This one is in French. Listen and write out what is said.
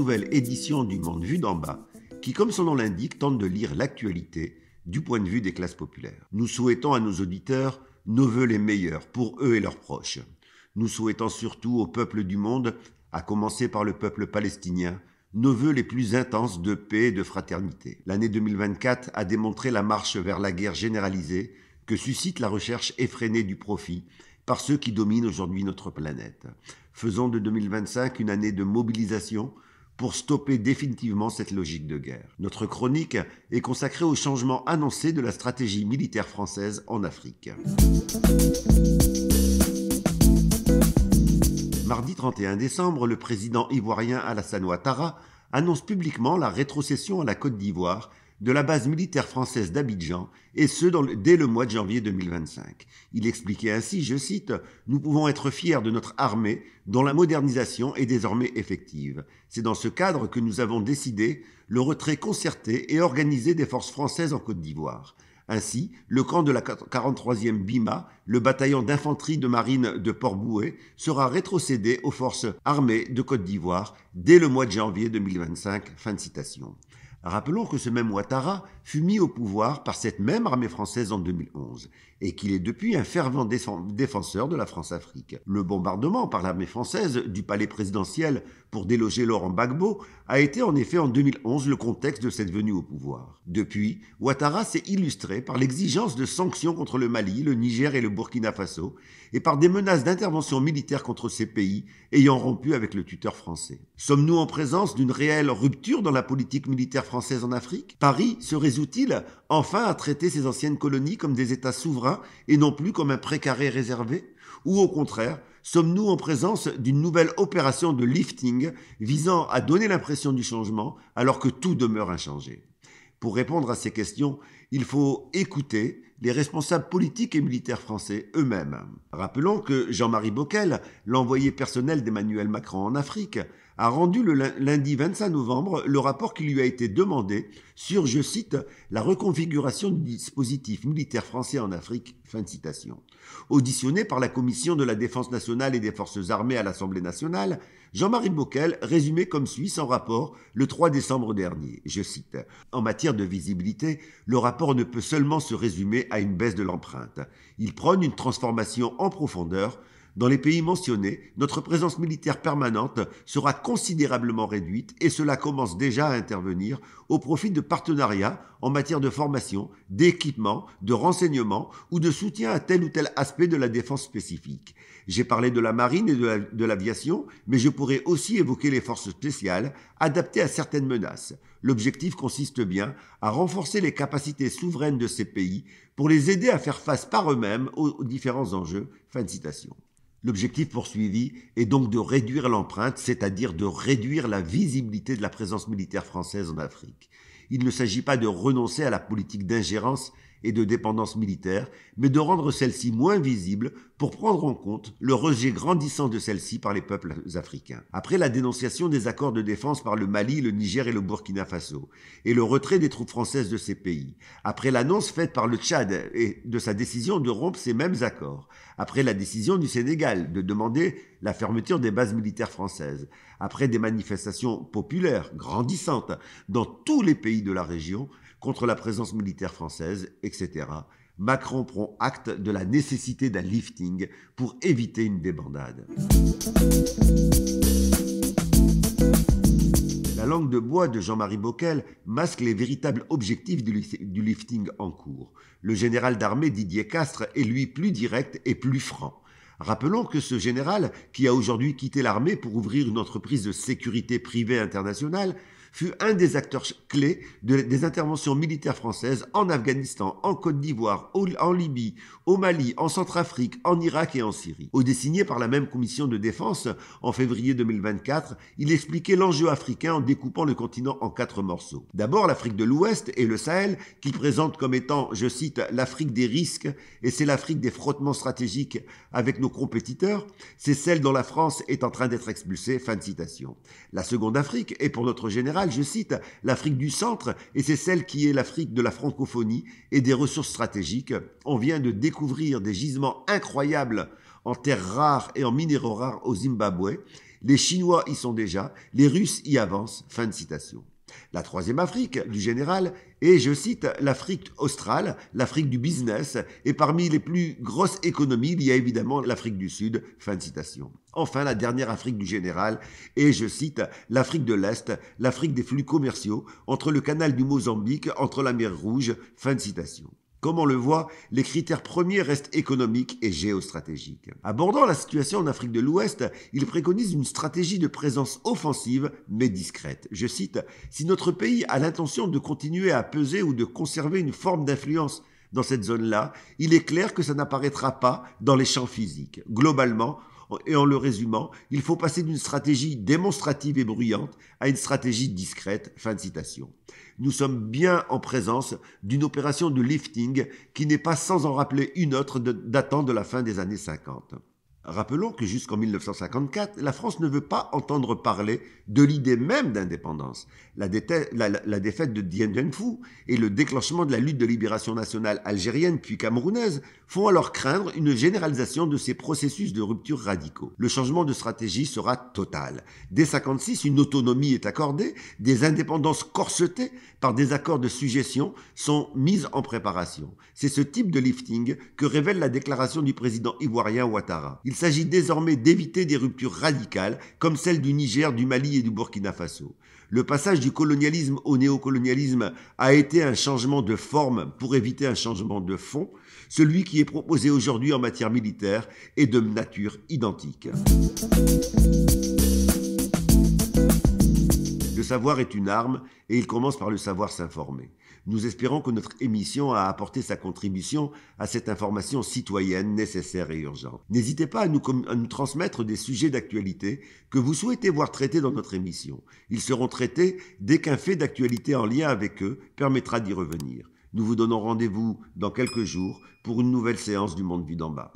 nouvelle édition du Monde vu d'en bas, qui, comme son nom l'indique, tente de lire l'actualité du point de vue des classes populaires. Nous souhaitons à nos auditeurs nos vœux les meilleurs pour eux et leurs proches. Nous souhaitons surtout au peuple du monde, à commencer par le peuple palestinien, nos vœux les plus intenses de paix et de fraternité. L'année 2024 a démontré la marche vers la guerre généralisée que suscite la recherche effrénée du profit par ceux qui dominent aujourd'hui notre planète. Faisons de 2025 une année de mobilisation pour stopper définitivement cette logique de guerre. Notre chronique est consacrée au changement annoncé de la stratégie militaire française en Afrique. Mardi 31 décembre, le président ivoirien Alassane Ouattara annonce publiquement la rétrocession à la Côte d'Ivoire de la base militaire française d'Abidjan, et ce dès le mois de janvier 2025. Il expliquait ainsi, je cite, « Nous pouvons être fiers de notre armée dont la modernisation est désormais effective. C'est dans ce cadre que nous avons décidé le retrait concerté et organisé des forces françaises en Côte d'Ivoire. Ainsi, le camp de la 43e BIMA, le bataillon d'infanterie de marine de Port-Bouët, sera rétrocédé aux forces armées de Côte d'Ivoire dès le mois de janvier 2025. » Fin de citation. Rappelons que ce même Ouattara fut mis au pouvoir par cette même armée française en 2011 et qu'il est depuis un fervent défenseur de la France-Afrique. Le bombardement par l'armée française du palais présidentiel pour déloger Laurent Gbagbo a été en effet en 2011 le contexte de cette venue au pouvoir. Depuis, Ouattara s'est illustré par l'exigence de sanctions contre le Mali, le Niger et le Burkina Faso et par des menaces d'intervention militaire contre ces pays ayant rompu avec le tuteur français. Sommes-nous en présence d'une réelle rupture dans la politique militaire française en Afrique? Paris se résout-il enfin à traiter ses anciennes colonies comme des États souverains et non plus comme un précaré réservé? Ou au contraire, sommes-nous en présence d'une nouvelle opération de lifting visant à donner l'impression du changement alors que tout demeure inchangé? Pour répondre à ces questions, il faut écouter les responsables politiques et militaires français eux-mêmes. Rappelons que Jean-Marie Bockel, l'envoyé personnel d'Emmanuel Macron en Afrique, a rendu le lundi 25 novembre le rapport qui lui a été demandé sur, je cite, « la reconfiguration du dispositif militaire français en Afrique ». Fin de citation. Auditionné par la Commission de la Défense nationale et des Forces armées à l'Assemblée nationale, Jean-Marie Bockel résumait comme suit son rapport le 3 décembre dernier. Je cite, « En matière de visibilité, le rapport ne peut seulement se résumer à une baisse de l'empreinte. Il prône une transformation en profondeur. Dans les pays mentionnés, notre présence militaire permanente sera considérablement réduite et cela commence déjà à intervenir au profit de partenariats en matière de formation, d'équipement, de renseignement ou de soutien à tel ou tel aspect de la défense spécifique. J'ai parlé de la marine et de l'aviation, mais je pourrais aussi évoquer les forces spéciales adaptées à certaines menaces. L'objectif consiste bien à renforcer les capacités souveraines de ces pays pour les aider à faire face par eux-mêmes aux différents enjeux. » Fin de citation. L'objectif poursuivi est donc de réduire l'empreinte, c'est-à-dire de réduire la visibilité de la présence militaire française en Afrique. Il ne s'agit pas de renoncer à la politique d'ingérence et de dépendance militaire, mais de rendre celle-ci moins visible pour prendre en compte le rejet grandissant de celle-ci par les peuples africains. Après la dénonciation des accords de défense par le Mali, le Niger et le Burkina Faso, et le retrait des troupes françaises de ces pays, après l'annonce faite par le Tchad et de sa décision de rompre ces mêmes accords, après la décision du Sénégal de demander la fermeture des bases militaires françaises, après des manifestations populaires grandissantes dans tous les pays de la région contre la présence militaire française, etc., Macron prend acte de la nécessité d'un lifting pour éviter une débandade. La langue de bois de Jean-Marie Bockel masque les véritables objectifs du lifting en cours. Le général d'armée Didier Castres est lui plus direct et plus franc. Rappelons que ce général, qui a aujourd'hui quitté l'armée pour ouvrir une entreprise de sécurité privée internationale, fut un des acteurs clés des interventions militaires françaises en Afghanistan, en Côte d'Ivoire, en Libye, au Mali, en Centrafrique, en Irak et en Syrie. Auditionné par la même commission de défense en février 2024, il expliquait l'enjeu africain en découpant le continent en 4 morceaux. D'abord l'Afrique de l'Ouest et le Sahel, qu'il présente comme étant, je cite, l'Afrique des risques, et c'est l'Afrique des frottements stratégiques avec nos compétiteurs, c'est celle dont la France est en train d'être expulsée, fin de citation. La seconde Afrique est pour notre général, je cite, l'Afrique du centre, et c'est celle qui est l'Afrique de la francophonie et des ressources stratégiques. On vient de découvrir des gisements incroyables en terres rares et en minéraux rares au Zimbabwe, Les Chinois y sont déjà, les Russes y avancent. » Fin de citation. La troisième Afrique du général est, je cite, l'Afrique australe, l'Afrique du business, et parmi les plus grosses économies, il y a évidemment l'Afrique du Sud. Fin de citation. Enfin, la dernière Afrique du général est, je cite, l'Afrique de l'Est, l'Afrique des flux commerciaux, entre le canal du Mozambique, entre la mer Rouge. Fin de citation. Comme on le voit, les critères premiers restent économiques et géostratégiques. Abordant la situation en Afrique de l'Ouest, il préconise une stratégie de présence offensive mais discrète. Je cite, « Si notre pays a l'intention de continuer à peser ou de conserver une forme d'influence dans cette zone-là, il est clair que ça n'apparaîtra pas dans les champs physiques. Globalement, et en le résumant, il faut passer d'une stratégie démonstrative et bruyante à une stratégie discrète. » Fin de citation. Nous sommes bien en présence d'une opération de lifting qui n'est pas sans en rappeler une autre datant de la fin des années 50. Rappelons que jusqu'en 1954, la France ne veut pas entendre parler de l'idée même d'indépendance. La défaite de Dien Bien Phu et le déclenchement de la lutte de libération nationale algérienne puis camerounaise font alors craindre une généralisation de ces processus de rupture radicaux. Le changement de stratégie sera total. Dès 1956, une autonomie est accordée, des indépendances corsetées par des accords de sujétion sont mises en préparation. C'est ce type de lifting que révèle la déclaration du président ivoirien Ouattara. Il s'agit désormais d'éviter des ruptures radicales comme celles du Niger, du Mali et du Burkina Faso. Le passage du colonialisme au néocolonialisme a été un changement de forme pour éviter un changement de fond. Celui qui est proposé aujourd'hui en matière militaire est de nature identique. Le savoir est une arme et il commence par le savoir s'informer. Nous espérons que notre émission a apporté sa contribution à cette information citoyenne nécessaire et urgente. N'hésitez pas à nous transmettre des sujets d'actualité que vous souhaitez voir traités dans notre émission. Ils seront traités dès qu'un fait d'actualité en lien avec eux permettra d'y revenir. Nous vous donnons rendez-vous dans quelques jours pour une nouvelle séance du Monde vu d'en bas.